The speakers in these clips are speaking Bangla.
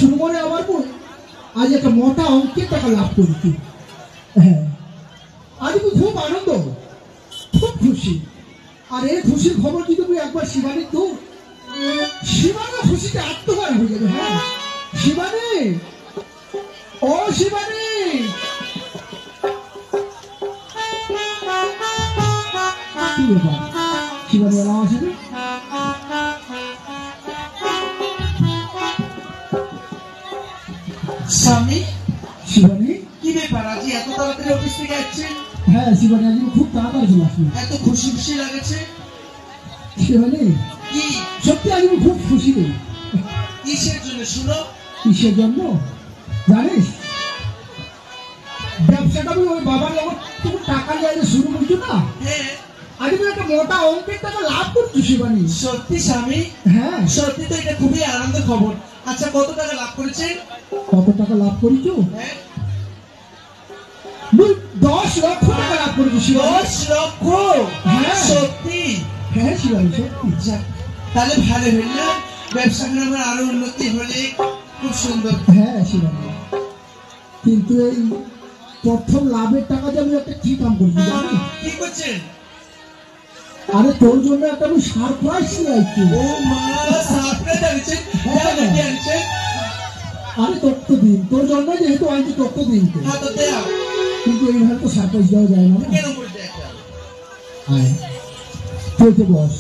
শুরু করে আমার বোন আজ একটা মোটা অঙ্কের টাকা লাভ করেছি। হ্যাঁ, আজ আমি খুব আনন্দ, খুব খুশি। আর এই খুশির খবর কি তুমি একবার শিবানী তো শিবানী খুশিতে আত্মহারা হয়ে যাবে। হ্যাঁ শিবানী, ও শিবানী, কি ব্যাপার শিবানী এলাম আসবে? স্বামী, শিবানী কি ব্যাপার আজ এত তাড়াতাড়ি অফিস থেকে যাচ্ছেন? হ্যাঁ শিবানী, আজ খুব তাড়াতাড়ি চলে আসবে। এত খুশি খুশি লাগছে শিবানী কি? সত্যি আজ আমি খুব খুশি নেই। কিসের জন্য শুনো? কিসের জন্য জানিস? ব্যবসাটা আমি ওই বাবার লোক তুমি টাকা নিয়ে শুরু করছো না, হ্যাঁ আজ আমি একটা মোটা অঙ্কের টাকা লাভ করছি শিবানী। সত্যি স্বামী? হ্যাঁ সত্যি তো এটা খুবই আনন্দের খবর। আচ্ছা কত টাকা লাভ করেছেন? কত টাকা লাভ করেছো? হ্যাঁ 10 লক্ষ টাকা লাভ করেছি শিবানী। 10 লক্ষ? হ্যাঁ সত্যি? হ্যাঁ শিবানী সত্যি। যাক, তাহলে ভালো হইল না, ব্যবসা করে আমার আরো উন্নতি হলে খুব সুন্দর। হ্যাঁ শিবানী, কিন্তু এই প্রথম লাভের টাকা যে আমি একটা কি কাম করছি জানি? কি করছেন? আরে তোর জন্য একটা আমি সারপ্রাইজ নিয়ে আসছি। ও মা, সারপ্রাইজ আনছেন? হ্যাঁ কি আনছেন? আরে তত্ত্ব দিন তোর জন্য, যেহেতু আনছি তত্ত্ব দিন তো। হ্যাঁ তো দেও। কিন্তু এইভাবে তো সারপ্রাইজ দেওয়া যায় না। কেন বলতে একটা? আয় তুই তো বস,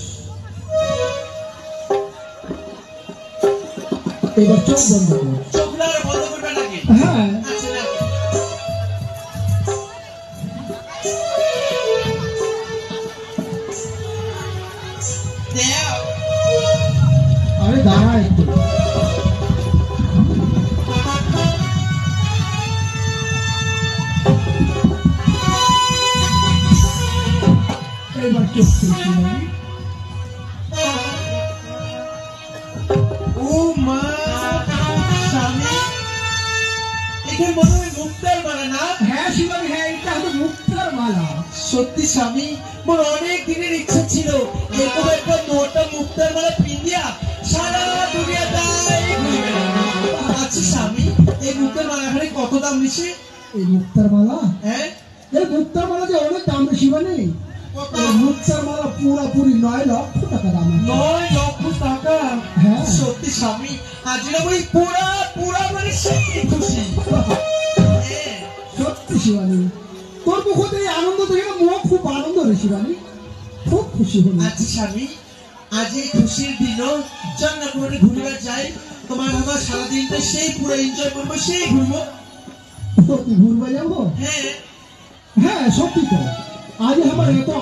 এবার চোখ বন্ধ কর। চোখটা আর বন্ধ করবে নাকি? হ্যাঁ আচ্ছা না। দেও। আরে দাঁড়া একটু। এবার চোখ খুলছি আমি। ও মা, স্বামী, এখানে মনে হয় মুক্তার মালা না? হ্যাঁ শিবানী, হ্যাঁ এটা হলো মুক্তার মালা। সত্যি স্বামী, মোর অনেক দিনের ইচ্ছা ছিল এরকম একটা মোটা মুক্তার মালা পিন্দিয়া সারা দুনিয়া তাই ঘুরে বেড়াবো। আচ্ছা স্বামী, এই মুক্তার মালাখানে কত দাম নিছে? এই মুক্তার মালা, হ্যাঁ এই মুক্তার মালা যে অনেক দাম রে শিবানী। কত? এই মুক্তার মালা পুরোপুরি 9 লক্ষ টাকা দাম। 9 লক্ষ টাকা? হ্যাঁ সত্যি স্বামী, আজ না ওই পুরা পুরা মানে সেই খুশি। হ্যাঁ সত্যি শিবানী, তোর মুখতে এই আনন্দ দেখে মন খুব আনন্দ রে শিবানী, খুব খুশি হলো। আচ্ছা স্বামী, আজ এই খুশির দিনও চল না করে ঘুরবে যাই। তোমার আমার সারাদিনটা সেই পুরো এনজয় করবো, সেই ঘুরবো। তুই ঘুরবে যাবো? হ্যাঁ হ্যাঁ সত্যি তো, আজ আমার এত